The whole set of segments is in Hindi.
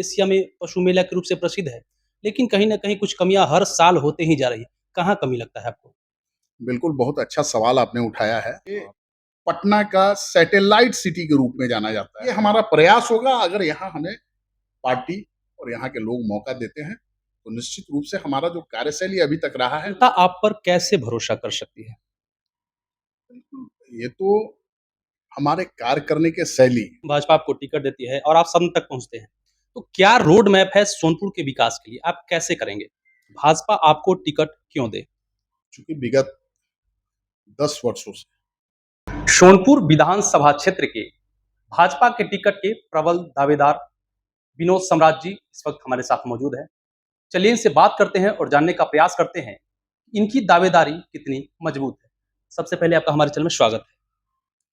एशिया में पशु मेला के रूप से प्रसिद्ध है, लेकिन कहीं न कहीं कुछ कमियाँ हर साल होते ही जा रही है। कहाँ कमी लगता है आपको? बिल्कुल, बहुत अच्छा सवाल आपने उठाया है। ये पटना का सैटेलाइट सिटी के रूप में जाना जाता है। ये हमारा प्रयास होगा अगर यहाँ हमें पार्टी और यहाँ के लोग मौका देते हैं, तो निश्चित रूप से हमारा जो कार्यशैली अभी तक रहा है, जनता आप पर कैसे भरोसा कर सकती है? ये तो हमारे कार्य करने के शैली। भाजपा आपको टिकट देती है और आप सदन तक पहुँचते हैं। तो क्या रोड मैप है सोनपुर के विकास के लिए? आप कैसे करेंगे? भाजपा आपको टिकट क्यों दे? चूँकि विगत 10 वर्षों से सोनपुर विधानसभा क्षेत्र के भाजपा के टिकट के प्रबल दावेदार विनोद सम्राट जी इस वक्त हमारे साथ मौजूद है। चलिए इनसे बात करते हैं और जानने का प्रयास करते हैं इनकी दावेदारी कितनी मजबूत है। सबसे पहले आपका हमारे चैनल में स्वागत है।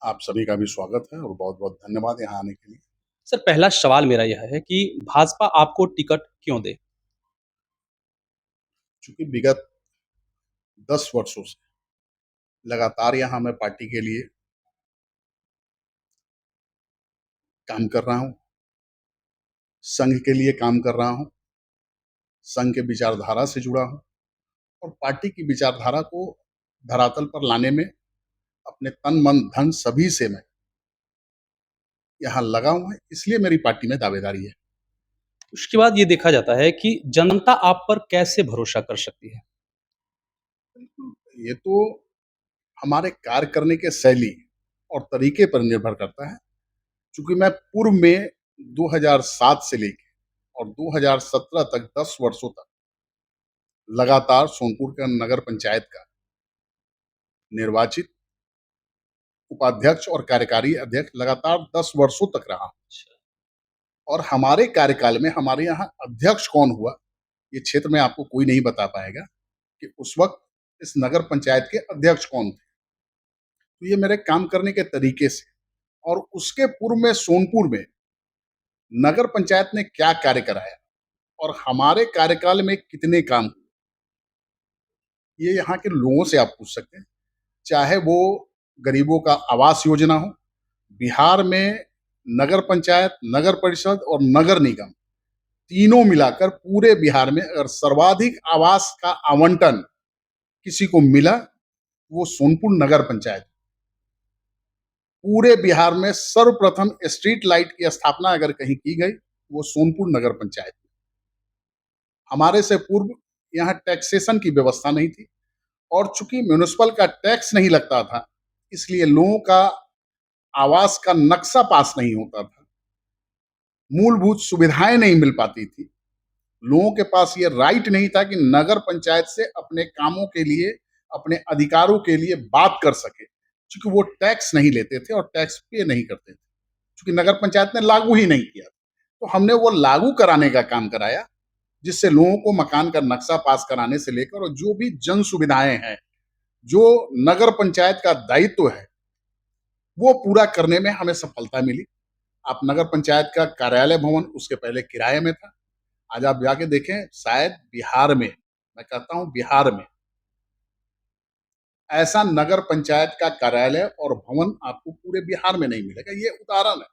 आप सभी का भी स्वागत है और बहुत-बहुत धन्यवाद यहाँ आने के लिए। सर पहला सवाल मेरा यह है कि भाजपा आपको टिकट क्यों दे? चूँकि विगत 10 वर्षों से लगातार यहाँ मैं पार्टी के लिए काम कर रहा हूँ, संघ के लिए काम कर रहा हूँ, संघ के विचारधारा से जुड़ा हूँ और पार्टी की विचारधारा को धरातल पर लाने में अपने तन, मन, धन सभी से मैं यहाँ लगा हूँ, इसलिए मेरी पार्टी में दावेदारी है। उसके बाद ये देखा जाता है कि जनता आप पर कैसे भरोसा कर सकती है? ये तो हमारे कार्य करने के शैली और तरीके पर निर्भर करता है। चूँकि मैं पूर्व में 2007 से लेके और 2017 तक 10 वर्षों तक लगातार सोनपुर का नगर पंचायत का निर्वाचित उपाध्यक्ष और कार्यकारी अध्यक्ष लगातार 10 वर्षों तक रहा और हमारे कार्यकाल में हमारे यहाँ अध्यक्ष कौन हुआ, ये क्षेत्र में आपको कोई नहीं बता पाएगा कि उस वक्त इस नगर पंचायत के अध्यक्ष कौन थे। तो ये मेरे काम करने के तरीके से और उसके पूर्व में सोनपुर में नगर पंचायत ने क्या कार्य कराया और हमारे कार्यकाल में कितने काम हुए, ये यहाँ के लोगों से आप पूछ सकते हैं। चाहे वो गरीबों का आवास योजना हो, बिहार में नगर पंचायत, नगर परिषद और नगर निगम तीनों मिलाकर पूरे बिहार में अगर सर्वाधिक आवास का आवंटन किसी को मिला, वो सोनपुर नगर पंचायत। पूरे बिहार में सर्वप्रथम स्ट्रीट लाइट की स्थापना अगर कहीं की गई, वो सोनपुर नगर पंचायत। हमारे से पूर्व यहाँ टैक्सेशन की व्यवस्था नहीं थी और चूंकि म्यूनिसिपल का टैक्स नहीं लगता था, इसलिए लोगों का आवास का नक्शा पास नहीं होता था, मूलभूत सुविधाएं नहीं मिल पाती थी। लोगों के पास ये राइट नहीं था कि नगर पंचायत से अपने कामों के लिए, अपने अधिकारों के लिए बात कर सके, क्योंकि वो टैक्स नहीं लेते थे और टैक्स पे नहीं करते थे, क्योंकि नगर पंचायत ने लागू ही नहीं किया। तो हमने वो लागू कराने का काम कराया, जिससे लोगों को मकान का नक्शा पास कराने से लेकर और जो भी जन सुविधाएं हैं, जो नगर पंचायत का दायित्व है, वो पूरा करने में हमें सफलता मिली। आप नगर पंचायत का कार्यालय भवन उसके पहले किराए में था, आज आप जाके देखें, शायद बिहार में, मैं कहता हूं बिहार में, ऐसा नगर पंचायत का कार्यालय और भवन आपको पूरे बिहार में नहीं मिलेगा। ये उदाहरण है।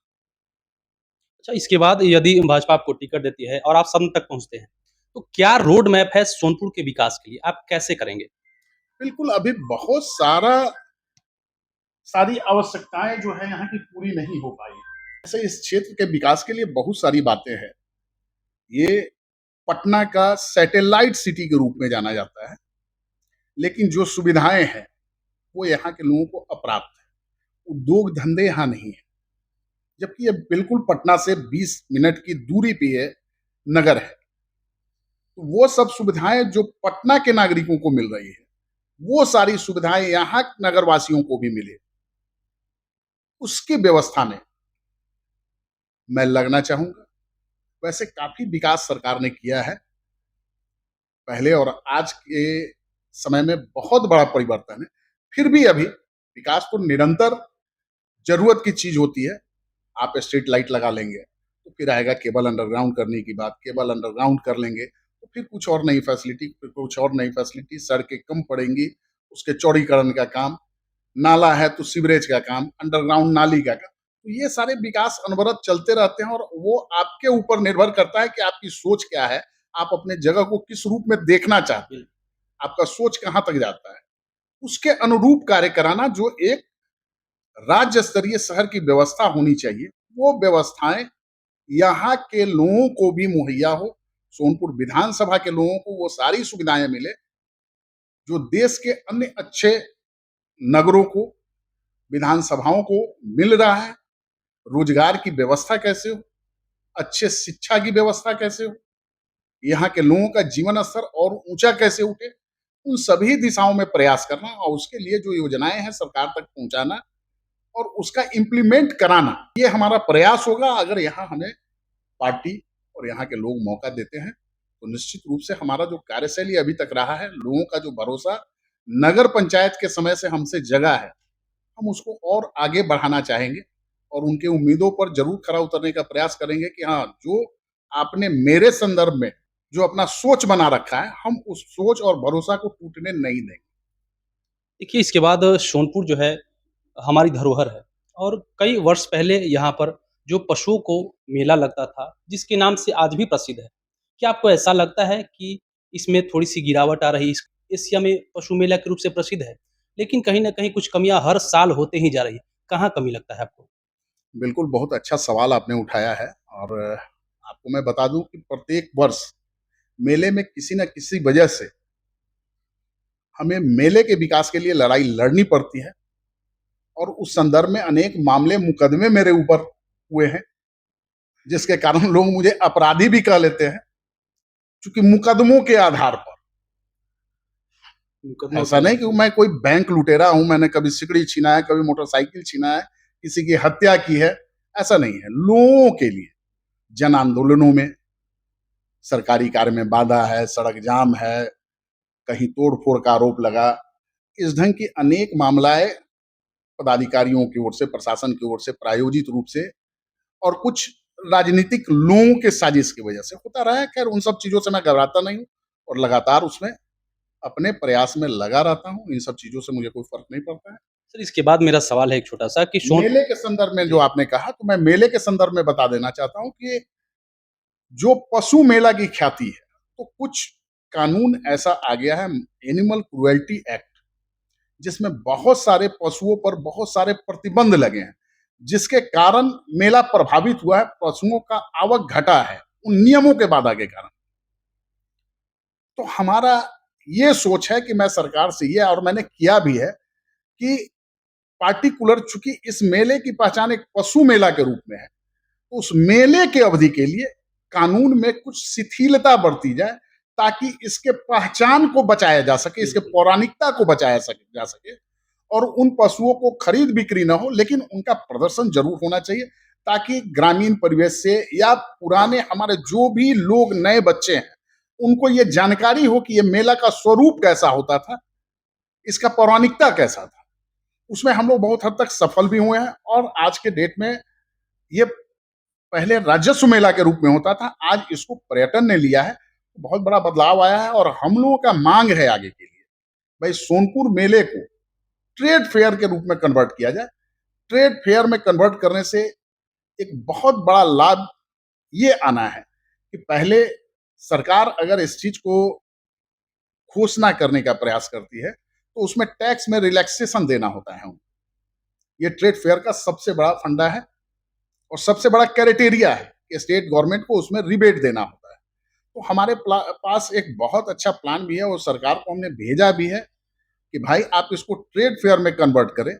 अच्छा इसके बाद यदि भाजपा आपको टिकट देती है और आप सदन तक पहुँचते हैं, तो क्या रोड मैप है सोनपुर के विकास के लिए? आप कैसे करेंगे? बिल्कुल, अभी बहुत सारी आवश्यकताएं जो है यहाँ की पूरी नहीं हो पाई। ऐसे इस क्षेत्र के विकास के लिए बहुत सारी बातें हैं। ये पटना का सैटेलाइट सिटी के रूप में जाना जाता है, लेकिन जो सुविधाएं हैं वो यहाँ के लोगों को अप्राप्त है। उद्योग धंधे यहाँ नहीं है, जबकि ये बिल्कुल पटना से 20 मिनट की दूरी पे ये नगर है। तो वो सब सुविधाएं जो पटना के नागरिकों को मिल रही है, वो सारी सुविधाएं यहाँ नगरवासियों को भी मिले, उसकी व्यवस्था में मैं लगना चाहूंगा। वैसे काफी विकास सरकार ने किया है, पहले और आज के समय में बहुत बड़ा परिवर्तन है। फिर भी अभी विकास तो निरंतर जरूरत की चीज होती है। आप स्ट्रीट लाइट लगा लेंगे तो फिर आएगा केबल अंडरग्राउंड करने की बात, केबल अंडरग्राउंड कर लेंगे तो फिर कुछ और नई फैसिलिटी, फिर कुछ और नई फैसिलिटी, सड़कें कम पड़ेंगी, उसके चौड़ीकरण का काम, नाला है तो सीवरेज का काम, अंडरग्राउंड नाली का काम, तो ये सारे विकास अनवरत चलते रहते हैं और वो आपके ऊपर निर्भर करता है कि आपकी सोच क्या है, आप अपने जगह को किस रूप में देखना चाहते हैं, आपका सोच कहाँ तक जाता है। उसके अनुरूप कार्य कराना जो एक राज्य स्तरीय शहर की व्यवस्था होनी चाहिए, वो व्यवस्थाएं यहाँ के लोगों को भी मुहैया हो, सोनपुर विधानसभा के लोगों को वो सारी सुविधाएं मिले जो देश के अन्य अच्छे नगरों को, विधानसभाओं को मिल रहा है। रोजगार की व्यवस्था कैसे हो, अच्छे शिक्षा की व्यवस्था कैसे हो, यहाँ के लोगों का जीवन स्तर और ऊंचा कैसे उठे, उन सभी दिशाओं में प्रयास करना और उसके लिए जो योजनाएं हैं सरकार तक पहुंचाना और उसका इम्प्लीमेंट कराना, ये हमारा प्रयास होगा। अगर यहाँ हमें पार्टी और यहाँ के लोग मौका देते हैं तो निश्चित रूप से हमारा जो कार्यशैली अभी तक रहा है, लोगों का जो भरोसा नगर पंचायत के समय से हमसे जगा है, हम उसको और आगे बढ़ाना चाहेंगे और उनके उम्मीदों पर जरूर खरा उतरने का प्रयास करेंगे कि हाँ, जो आपने मेरे संदर्भ में जो अपना सोच बना रखा है, हम उस सोच और भरोसा को टूटने नहीं देंगे। देखिए, इसके बाद सोनपुर जो है हमारी धरोहर है और कई वर्ष पहले यहाँ पर जो पशुओं को मेला लगता था, जिसके नाम से आज भी प्रसिद्ध है। क्या आपको ऐसा लगता है कि इसमें थोड़ी-सी गिरावट आ रही है? इस एशिया में पशु मेला के रूप से प्रसिद्ध है, लेकिन कहीं न कहीं कुछ कमियाँ हर साल होते ही जा रही है। कहाँ कमी लगता है आपको? बिल्कुल, बहुत अच्छा सवाल आपने उठाया है और आपको मैं बता दूं कि प्रत्येक वर्ष मेले में किसी न किसी वजह से हमें मेले के विकास के लिए लड़ाई लड़नी पड़ती है और उस संदर्भ में अनेक मामले, मुकदमे मेरे ऊपर हुए हैं, जिसके कारण लोग मुझे अपराधी भी कह लेते हैं, क्योंकि मुकदमों के आधार पर। मुकदमा ऐसा नहीं कि मैं कोई बैंक लुटेरा हूं, मैंने कभी सिकड़ी छीना है, कभी मोटरसाइकिल छीना है, किसी की हत्या की है, ऐसा नहीं है। लोगों के लिए जन आंदोलनों में, सरकारी कार्य में बाधा है, सड़क जाम है, कहीं तोड़-फोड़ का आरोप लगा, इस ढंग की अनेक मामलाएं पदाधिकारियों की ओर से, प्रशासन की ओर से प्रायोजित रूप से और कुछ राजनीतिक लोगों के साजिश की वजह से होता रहा है। खैर, उन सब चीजों से मैं घबराता नहीं हूं और लगातार उसमें अपने प्रयास में लगा रहता हूं। इन सब चीजों से मुझे कोई फर्क नहीं पड़ता है। सर, इसके बाद मेरा सवाल है एक छोटा-सा कि मेले के संदर्भ में जो जी, आपने कहा, तो मैं मेले के संदर्भ में बता देना चाहता हूं कि जो पशु मेला की ख्याति है, तो कुछ कानून ऐसा आ गया है, एनिमल क्रुएल्टी एक्ट, जिसमें बहुत सारे पशुओं पर बहुत सारे प्रतिबंध लगे हैं, जिसके कारण मेला प्रभावित हुआ है, पशुओं का आवक घटा है उन नियमों के बाधा के कारण। तो हमारा ये सोच है कि मैं सरकार से ये, और मैंने किया भी है, कि पार्टिकुलर चूंकि इस मेले की पहचान एक पशु मेला के रूप में है, तो उस मेले के अवधि के लिए कानून में कुछ शिथिलता बरती जाए, ताकि इसके पहचान को बचाया जा सके, इसके बिल्कुल। पौराणिकता को बचाया जा सके और उन पशुओं को खरीद बिक्री ना हो, लेकिन उनका प्रदर्शन जरूर होना चाहिए, ताकि ग्रामीण परिवेश से या पुराने हमारे जो भी लोग, नए बच्चे हैं, उनको ये जानकारी हो कि ये मेला का स्वरूप कैसा होता था, इसका पौराणिकता कैसा था। उसमें हम लोग बहुत हद तक सफल भी हुए हैं और आज के डेट में ये पहले राजस्व मेला के रूप में होता था, आज इसको पर्यटन ने लिया है, बहुत बड़ा बदलाव आया है और हम लोगों का मांग है आगे के लिए, भाई सोनपुर मेले को ट्रेड फेयर के रूप में कन्वर्ट किया जाए। ट्रेड फेयर में कन्वर्ट करने से एक बहुत बड़ा लाभ ये आना है कि पहले सरकार अगर इस चीज को घोषणा करने का प्रयास करती है, तो उसमें टैक्स में रिलैक्सेशन देना होता है। ये ट्रेड फेयर का सबसे बड़ा फंडा है और सबसे बड़ा क्राइटेरिया है कि स्टेट गवर्नमेंट को उसमें रिबेट देना होता है। तो हमारे पास एक बहुत अच्छा प्लान भी है और सरकार को हमने भेजा भी है कि भाई आप इसको ट्रेड फेयर में कन्वर्ट करें।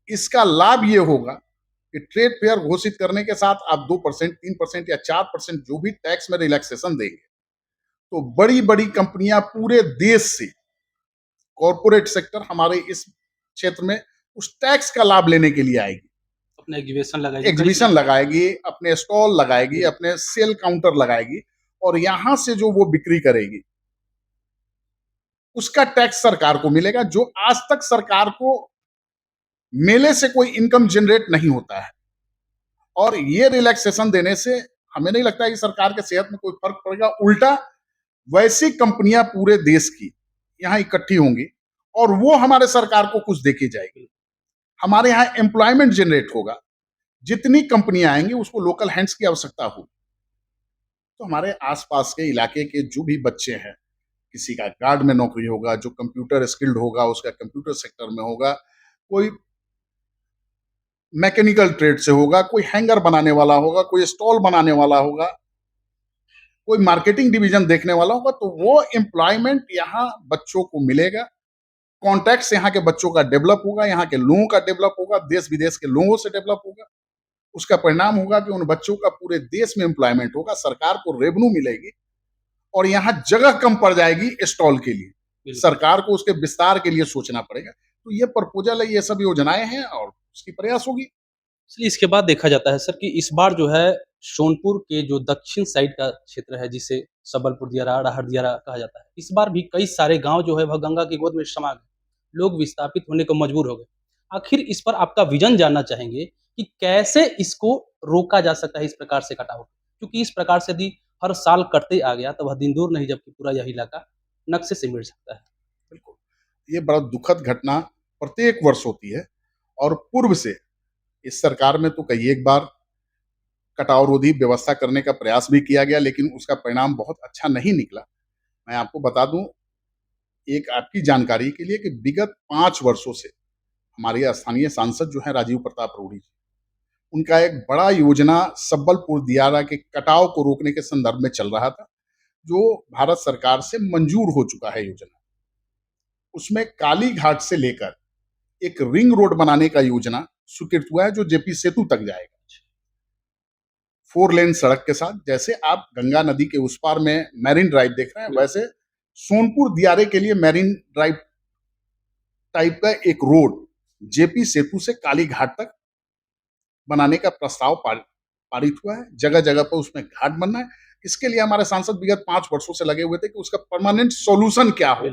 इसका लाभ ये होगा कि ट्रेड फेयर घोषित करने के साथ आप 2%, 3% या 4% जो भी टैक्स में रिलैक्सेशन देंगे, तो बड़ी बड़ी कंपनियां पूरे देश से, कॉरपोरेट सेक्टर हमारे इस क्षेत्र में उस टैक्स का लाभ लेने के लिए आएगी। अपना एग्जीबिशन लगाइए, एग्जीबिशन लगाएगी, अपने स्टॉल लगाएगी, अपने सेल काउंटर लगाएगी और यहां से जो वो बिक्री करेगी उसका टैक्स सरकार को मिलेगा, जो आज तक सरकार को मेले से कोई इनकम जनरेट नहीं होता है। और ये रिलैक्सेशन देने से हमें नहीं लगता है कि सरकार के सेहत में कोई फर्क पड़ेगा, उल्टा वैसी कंपनियां पूरे देश की यहां इकट्ठी होंगी और वो हमारे सरकार को कुछ देके जाएगी। हमारे यहाँ एम्प्लॉयमेंट जनरेट होगा, जितनी कंपनियां आएंगी उसको लोकल हैंड्स की आवश्यकता होगी। तो हमारे आसपास के इलाके के जो भी बच्चे हैं, किसी का गार्ड में नौकरी होगा, जो कंप्यूटर स्किल्ड होगा उसका कंप्यूटर सेक्टर में होगा, कोई मैकेनिकल ट्रेड से होगा, कोई हैंगर बनाने वाला होगा, कोई स्टॉल बनाने वाला होगा, कोई मार्केटिंग डिवीजन देखने वाला होगा, तो वो एम्प्लॉयमेंट यहाँ बच्चों को मिलेगा। कॉन्टैक्ट्स यहाँ के बच्चों का डेवलप होगा, यहाँ के लोगों का डेवलप होगा, देश विदेश के लोगों से डेवलप होगा। उसका परिणाम होगा कि उन बच्चों का पूरे देश में एम्प्लॉयमेंट होगा, सरकार को रेवेन्यू मिलेगी और यहाँ जगह कम पड़ जाएगी स्टॉल के लिए। सरकार को उसके विस्तार के लिए सोचना पड़ेगा। तो ये प्रपोजल है, ये सब योजनाएं हैं और उसकी प्रयास होगी। इसलिए इसके बाद देखा जाता है सर कि इस बार जो है सोनपुर के जो दक्षिण साइड का क्षेत्र है जिसे सबलपुर दियारा, राहड़ दियारा कहा जाता है, इस बार भी कई सारे गांव जो है वह गंगा की गोद में समा गए, लोग विस्थापित होने को मजबूर हो गए। आखिर इस पर आपका विजन जानना चाहेंगे कि कैसे इसको रोका जा सकता है इस प्रकार से कटाव, क्योंकि इस प्रकार से यदि हर साल कटते आ गया तो वह दिन दूर नहीं जबकि पूरा यह इलाका नक्शे से मिट सकता है। बिल्कुल, ये बड़ा दुखद घटना प्रत्येक वर्ष होती है और पूर्व से इस सरकार में तो कई एक बार कटाव रोधी व्यवस्था करने का प्रयास भी किया गया, लेकिन उसका परिणाम बहुत अच्छा नहीं निकला। मैं आपको बता दूं, एक आपकी जानकारी के लिए, कि विगत 5 वर्षों से हमारे स्थानीय सांसद जो हैं राजीव प्रताप रूढ़ी जी, उनका एक बड़ा योजना सबलपुर दियारा के कटाव को रोकने के संदर्भ में चल रहा था, जो भारत सरकार से मंजूर हो चुका है योजना। उसमें काली घाट से लेकर एक रिंग रोड बनाने का योजना स्वीकृत हुआ है, जो जेपी सेतु तक जाएगा, 4 लेन सड़क के साथ। जैसे आप गंगा नदी के उस पार में मैरिन ड्राइव देख रहे हैं, वैसे सोनपुर दियारे के लिए मैरिन ड्राइव टाइप का एक रोड जेपी सेतु से काली घाट तक बनाने का प्रस्ताव पारित हुआ है। जगह जगह पर उसमें घाट बनना है। इसके लिए हमारे सांसद विगत 5 वर्षों से लगे हुए थे कि उसका परमानेंट सॉल्यूशन क्या हो,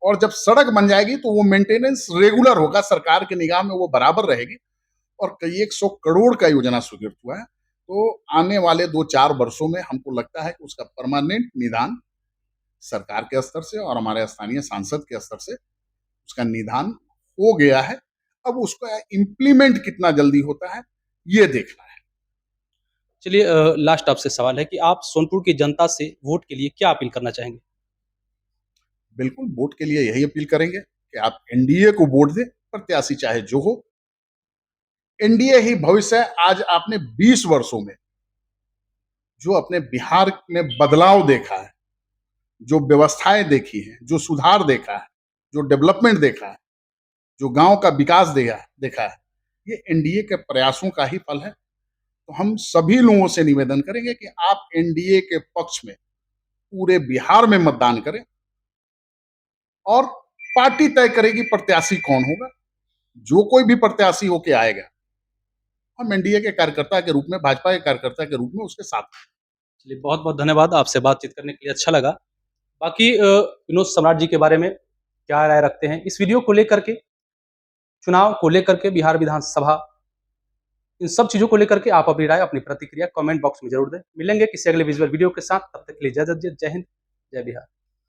और जब सड़क बन जाएगी तो वो मेंटेनेंस रेगुलर होगा, सरकार की निगाह में वो बराबर रहेगी, और कई 100 करोड़ का योजना स्वीकृत हुआ है। तो आने वाले 2-4 वर्षों में हमको लगता है कि उसका परमानेंट निदान सरकार के स्तर से और हमारे स्थानीय सांसद के स्तर से उसका निदान हो गया है। अब उसका इम्प्लीमेंट कितना जल्दी होता है ये देखना है। चलिए लास्ट आपसे सवाल है कि आप सोनपुर की जनता से वोट के लिए क्या अपील करना चाहेंगे? बिल्कुल, वोट के लिए यही अपील करेंगे कि आप एनडीए को वोट दें, प्रत्याशी चाहे जो हो। एनडीए ही भविष्य है। आज आपने 20 वर्षों में जो अपने बिहार में बदलाव देखा है, जो व्यवस्थाएं देखी हैं, जो सुधार देखा है, जो डेवलपमेंट देखा है, जो गांव का विकास देखा है, ये एनडीए के प्रयासों का ही फल है। तो हम सभी लोगों से निवेदन करेंगे कि आप एनडीए के पक्ष में पूरे बिहार में मतदान करें, और पार्टी तय करेगी प्रत्याशी कौन होगा। जो कोई भी प्रत्याशी होके आएगा, हम एनडीए के कार्यकर्ता के रूप में, भाजपा के कार्यकर्ता के रूप में उसके साथ हैं। चलिए बहुत बहुत धन्यवाद, आपसे बातचीत करने के लिए अच्छा लगा। बाकी विनोद सम्राट जी के बारे में क्या राय रखते हैं इस वीडियो को लेकर के, चुनाव को लेकर के, बिहार विधानसभा, इन सब चीज़ों को लेकर के आप अपनी राय, अपनी प्रतिक्रिया कमेंट बॉक्स में जरूर दें। मिलेंगे किसी अगले विजुअल वीडियो के साथ, तब तक के लिए जय हिंद, जय बिहार।